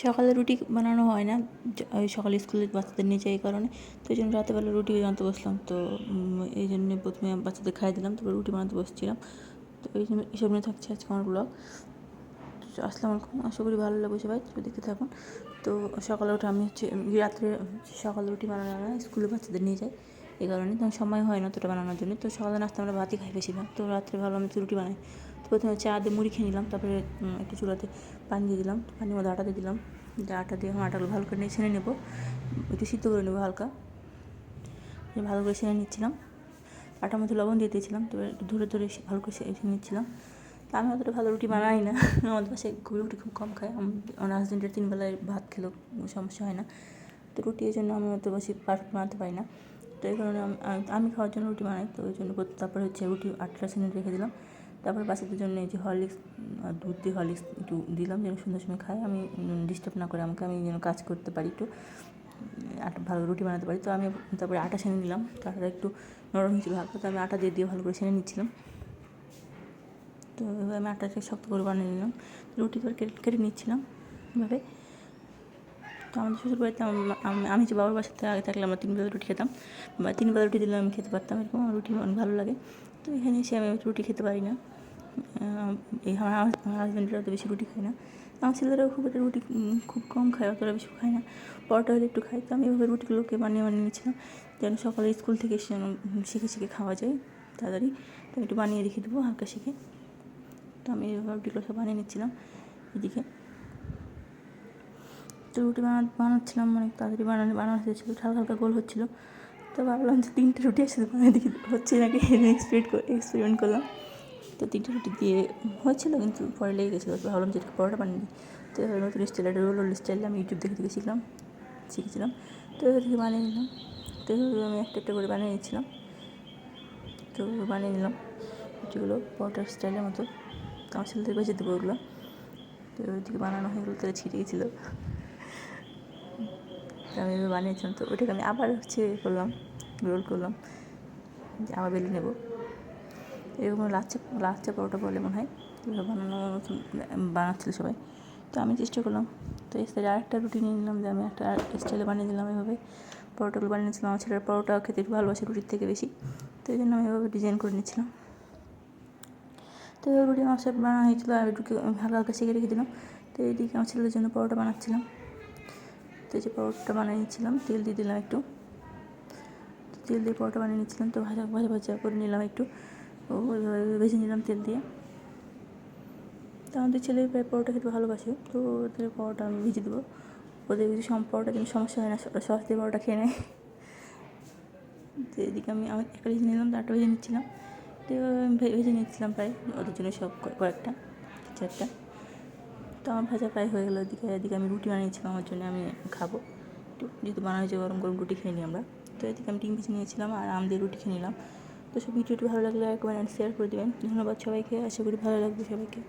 সকালে রুটি বানানো হয় না, ওই সকালে স্কুলে বাচ্চাদের নিয়ে যাই এই কারণে। তো এই জন্য রাতেরবেলা রুটি বানাতে বসলাম। তো এই জন্যে প্রথমে বাচ্চাদের খাইয়ে দিলাম, তারপরে রুটি বানাতে বসছিলাম। তো এইসব নিয়ে থাকছে আজকে আমার ব্লগ। আসসালামু আলাইকুম, আশা করি ভালো লাগবে সবাই, দেখতে থাকুন। তো সকালে উঠে আমি রাত্রে সকালে রুটি বানানো না, স্কুলে বাচ্চাদের নিয়ে যাই এই কারণে, তখন সময় হয় না অতটা বানানোর জন্য। তো সকালে নাস্তা আমরা ভাতই খাই বেশিরভাগ। তো রাত্রে ভালো আমি রুটি বানাই। তো প্রথমে চা দিয়ে মুড়ি খেয়ে নিলাম, তারপরে একটু চুলাতে পানি দিয়ে দিলাম, পানির মধ্যে আটা দিয়ে দিলাম। আটা দিয়ে আটাগুলো ভালো করে ছেনে নেবো, একটু সিদ্ধ করে নেবো হালকা, ভালো করে ছেনে নিচ্ছিলাম। আটার মধ্যে লবণ দিয়ে দিয়েছিলাম, তো একটু ধরে ধরে ভালো করে ছেনে নিচ্ছিলাম। তা আমি অতটা ভালো রুটি বানাই না, আমাদের বাসায় রুটি খুব কম খায়। আমার হাজব্যান্ডের 3 বেলায় ভাত খেলেও সমস্যা হয় না। তো রুটি এই জন্য আমি অত বেশি পারফেক্ট বানাতে পারি না। তো এই কারণে আমি খাওয়ার জন্য রুটি বানাই। তো ওই জন্য তারপরে হচ্ছে রুটি 8টা ছেনে রেখে দিলাম। তারপরে বাচ্চাদের জন্য এই যে হরলিক্স, দুধ দিয়ে হরলিক্স একটু দিলাম যেন সন্ধ্যার সময় খায়, আমি ডিস্টার্ব না করে আমাকে, আমি যেন কাজ করতে পারি, একটু ভালো রুটি বানাতে পারি। তো আমি তারপরে আটা ছেনে নিলাম। তো আটাটা একটু নরম হয়েছিল হালকা, তো আমি আটা দিয়ে ভালো করে ছেনে নিচ্ছিলাম। তো এবার আমি আটাটাকে শক্ত করে বানিয়ে নিলাম, রুটি করে কেটে নিচ্ছিলাম এভাবে। তো আমাদের শ্বশুরবাড়িতে আমি যে বাবার বাসাতে আগে থাকলে আমরা 3 বেলা রুটি খেতাম, বা 3 বেলা রুটি দিলে আমি খেতে পারতাম, এরকম আমার রুটি অনেক ভালো লাগে। তো এখানে এসে আমি রুটি খেতে পারি না, আমার হাজব্যান্ডরা অত বেশি রুটি খায় না, আমার ছেলেরাও খুব একটা রুটি খুব কম খায়, অতটা বেশি খায় না, পরোটা হলে একটু খায়। তো আমি এভাবে রুটিগুলোকে বানিয়ে নিয়েছিলাম যেন সকালে স্কুল থেকে এসে যেন শিখে খাওয়া যায় তাড়াতাড়ি। তো একটু বানিয়ে রেখে দেবো হালকা শিখে। তো আমি এভাবে রুটিগুলো সব বানিয়ে নিচ্ছিলাম এদিকে। তো রুটি বানাচ্ছিলাম, অনেক তাড়াতাড়ি বানানো হয়েছিলো, হালকা গোল হচ্ছিলো। তো ভাবলাম যে 3টে রুটি একসাথে বানিয়ে দেখি হচ্ছে নাকি, এক্সপেরিমেন্ট করলাম। তো 3টে রুটি দিয়ে হয়েছিলো, কিন্তু পরে লেগে গেছিলো। তো ভাবলাম যে পরোটা বানিয়ে দিই। তো নতুন স্টাইল, একটা রোল স্টাইলে আমি ইউটিউব দেখে শিখেছিলাম। তো এবার থেকে বানিয়ে নিলাম। তো আমি একটা করে বানিয়ে নিচ্ছিলাম। তো বানিয়ে নিলাম রুটিগুলো পরোটার স্টাইলের মতো। তো আমার ছেলেদের বেঁচে দেবো ওগুলো। তো ওইদিকে বানানো হয়ে গেলো, তাহলে ছিটে গেছিলো। তো আমি এভাবে বানিয়েছিলাম। তো ওইটাকে আমি আবার রোল করলাম, যে আবার বেলে নেবো। এরকম লাচ্চা পরোটা বলে মনে হয়, এভাবে বানাচ্ছিলো সবাই। তো আমি চেষ্টা করলাম। তো এই সাইডে আরেকটা রুটি নিয়ে নিলাম, যে আমি একটা স্টাইলে বানিয়ে দিলাম এভাবে। পরোটাগুলো বানিয়ে নিচ্ছিলাম, আমার ছেলের পরোটা খেতে একটু ভালোবাসে রুটির থেকে বেশি, তো এই জন্য আমি এভাবে ডিজাইন করে নিচ্ছিলাম। তো এবার রুটি আমার সাথে বানানো হয়েছিলো, আর রুটি হালকা সেঁকে রেখে দিলাম। তো এইদিকে আমার ছেলেদের জন্য পরোটা বানাচ্ছিলাম। তো এই যে পরোটা বানিয়ে নিচ্ছিলাম, তেল দিয়ে দিলাম একটু, তেল দিয়ে পরোটা বানিয়ে নিচ্ছিলাম। তো ভাজা করে নিলাম একটু, ওইভাবে ভেজে নিলাম তেল দিয়ে। তো আমাদের ছেলে প্রায় পরোটা খেতে ভালোবাসে, তো ওদের পরোটা আমি ভেজে দেবো। ওদের যদি পরোটার জন্য সমস্যা হয় না, সস দিয়ে পরোটা খেয়ে নেয়। তো এদিকে আমি একটা ভেজে নিলাম, তো একটা ভেজে নিচ্ছিলাম। তো ভেজে নিচ্ছিলাম প্রায় ওদের জন্য সব কয়েকটা 4টা। তো আমার ভাজা প্রায় হয়ে গেলো। এদিকে আমি রুটি বানিয়েছিলাম আমার জন্য, আমি খাবো যেহেতু বানা হয়েছে, গরম গরম রুটি খেয়ে নিই আমরা। তো এদিকে আমি ডিম ভেজে নিয়েছিলাম আর আম দিয়ে রুটি খেয়ে নিলাম। তো সব ভিডিওটি ভালো লাগলে একবার শেয়ার করে দেবেন। ধন্যবাদ সবাইকে, আশা করি ভালো লাগবে সবাইকে।